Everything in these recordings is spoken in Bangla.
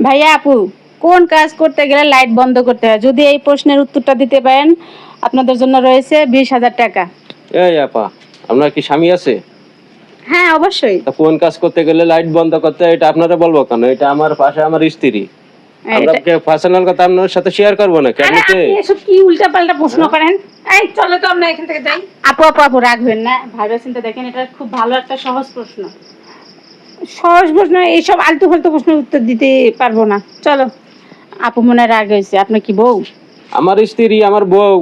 ভাইয়া আপু, কোন কাজ করতে গেলে লাইট বন্ধ করতে হয়? যদি এই প্রশ্নের উত্তরটা দিতে পারেন, আপনাদের জন্য রয়েছে 20,000 টাকা। এই আপা, আপনার কি স্বামী আছে? হ্যাঁ, অবশ্যই। তা কোন কাজ করতে গেলে লাইট বন্ধ করতে হয় এটা আপনারা বলবো কেন? এটা আমার পাশে আমার স্ত্রী। আমরা এটা কি পার্সোনাল কথা আপনার সাথে শেয়ার করবো নাকি? আরে আপনি কে? আপনি এসব কি উল্টাপাল্টা প্রশ্ন করেন? এই চলো তো আমরা এখান থেকে যাই। আপু আপু আপু রাখবেন না, ভাইবা চিন্তা দেখেন, এটা খুব ভালো একটা সহজ প্রশ্ন। সহজ প্রশ্ন, এইসব আলতু ফালতু প্রশ্নের উত্তর দিতে পারবো না। চলো। আপু মনে হয় রাগ হয়েছে, আপনার কি বউ? আমার স্ত্রী, আমার বউ।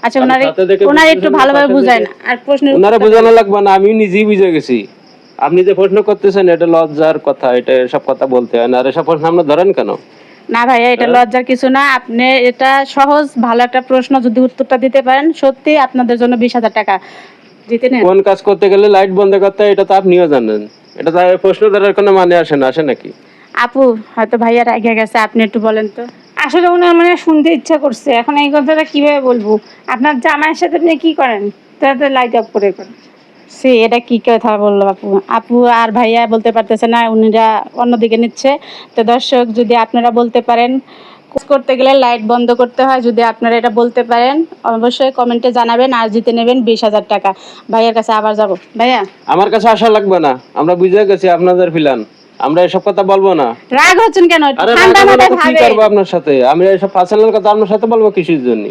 আচ্ছা, আমি সাথে দেখে ওনার একটু বুঝতেছেন না, ভালোভাবে পাশে বুঝায় দেখে। না আর প্রশ্নের ওনারা উত্তরটা বোঝানো দেন। লাগবে না, আমি নিজেই বুঝে গেছি। আপনি যে প্রশ্ন করতেছেন এটা লজ্জার কথা, এটা এসব কথা বলতে হয় না। আর এসব প্রশ্ন আপনারা ধরেন কেন? না ভাইয়া, এটা লজ্জার কিছু না। আপনি এটা সহজ ভালো একটা প্রশ্ন, যদি উত্তরটা দিতে পারেন সত্যি আপনাদের জন্য 20,000 টাকা জিতে নেন। কোন কাজ করতে গেলে লাইট বন্ধ করতে হয় এটা তো আপনিও জানেন। এটা তো প্রশ্ন ধরার কোনো মানে আসে নাকি? আপু হয়তো ভাইয়া রেগে গেছে, আপনি একটু বলেন তো। আসলে ওনার মানে শুনতে ইচ্ছা করছে, এখন এই কথাটা কিভাবে বলবো? আপনার জামাইয়ের সাথে আপনি কি করেন? তাতে লাইট অফ করে করেন। সে এটা কি কথা বললো আপু? আপু আর ভাইয়া বলতে পারতেছে না, উনিরা অন্যদিকে নিচ্ছে। তো দর্শক, যদি আপনারা বলতে পারেন কাজ করতে গেলে লাইট বন্ধ করতে হয়, যদি আপনারা এটা বলতে পারেন অবশ্যই কমেন্টে জানাবেন, আর জিতে নেবেন 20,000 টাকা। ভাইয়ার কাছে আবার যাব। ভাইয়া আমার কাছে আসা লাগবে না, আমরা বুঝে গেছি আপনাদের প্ল্যান। আমরা এসব কথা বলবো না। রাগ হচ্ছেন কেন? আরে ঠান্ডা মাথায় কি ভাবেন। করবো আপনার সাথে? আমি এসব পার্সোনাল কথা আপনার সাথে বলবো কিসের জন্য?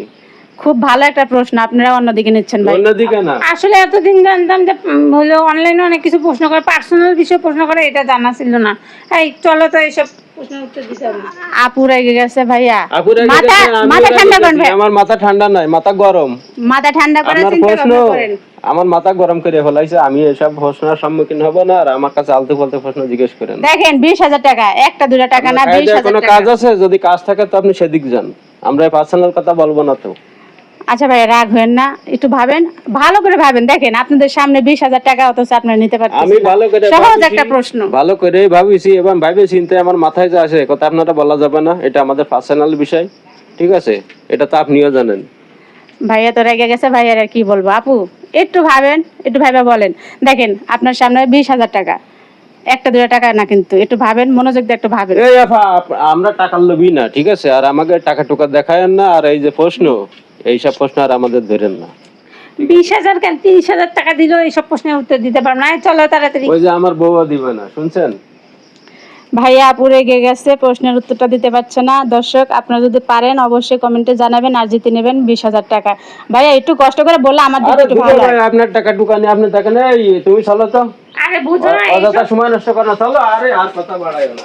খুব ভালো একটা প্রশ্ন, আপনারা অন্যদিকে নিচ্ছেন ভাই। অন্যদিকে না। আসলে এতদিন জানতাম যে হলো অনলাইনে অনেক কিছু প্রশ্ন করে, পার্সোনাল বিষয়ে প্রশ্ন করে, এটা জানা ছিল না। এই চলো তো এইসব প্রশ্নের উত্তর দিতে হবে। আপু রেগে গেছে ভাইয়া। মাথা মাথা ঠান্ডা করেন ভাই। আমার মাথা ঠান্ডা নাই, মাথা গরম। মাথা ঠান্ডা করে আপনার চিন্তা প্রশ্ন ভাবনা করেন। আমার মাথা গরম করে ফেলাইছে। আমি এসব প্রশ্নের সম্মুখীন হব না, আর আমার কাছে আলতু ফালতু প্রশ্ন জিজ্ঞেস করেন। দেখেন 20,000 টাকা, একটা দুটা টাকা না, আপনার 20,000 কোনো টাকা। কাজ আছে? যদি কাজ থাকে তো আপনি সেদিক যান, আমরা পার্সোনাল কথা বলবো না তো। আচ্ছা ভাই, রাগ হবেন না, একটু ভাবেন, ভালো করে ভাবেন। দেখেন আপনাদের সামনে 20,000 টাকা, অথচ আপনারা নিতে পারতেছেন আমি না। ভালো করে সহজ ভাবিছি, একটা প্রশ্ন। ভালো করে ভাবিছি এবং ভাবে চিন্তে আমার মাথায় যা আসে কথা আপনারা বলা যাবে না। এটা আমাদের পার্সোনাল বিষয়, ঠিক আছে? এটা তো আপনিও জানেন। ভাইয়া তো রেগে গেছে, ভাইয়ার আর কি বলবো। আপু একটু ভাবেন, একটু ভাইবা বলেন। দেখেন আপনার সামনে 20,000 টাকা, একটা দুটা টাকা না, কিন্তু একটু ভাবেন, মনোযোগ দিয়ে একটু ভাবেন। এই আফা, আমরা টাকার লোভী না, ঠিক আছে? আর আমাকে টাকা টুকা দেখায়েন না। আর এই যে প্রশ্ন, এইসব প্রশ্ন আর আমাদের ধরেন না। 20,000 কেন, 30,000 টাকা দিলেও এইসব প্রশ্নের উত্তর দিতে পারবো না। এই চলো তাড়াতাড়ি। ওই যে আমার বউও দিবে না, শুনছেন? ভাইয়া আপু রেগে গেছে, প্রশ্নের উত্তরটা দিতে পারছে না। দর্শক, আপনারা যদি পারেন অবশ্যই কমেন্টে জানাবেন, আর জিতে নেবেন 20,000 টাকা। ভাইয়া একটু কষ্ট করে বললে আমার দিকে আরে একটু দুটো ভালো ভাই, হয়। আপনার টাকা টুকা নিয়ে আপনি দেখেন। এই তুমি চলো তো, আরে বুঝো না অযথা এইসব। সময় নষ্ট করো, চলো। আরে আর কথা বাড়াইও না।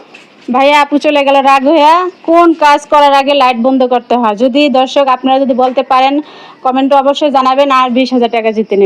ভাইয়া আপু চলে গেল রাগ হইয়া। কোন কাজ করার আগে লাইট বন্ধ করতে হয়? যদি দর্শক আপনারা যদি বলতে পারেন কমেন্টে অবশ্যই জানাবেন, আর 20,000 টাকা জিতে নেবেন।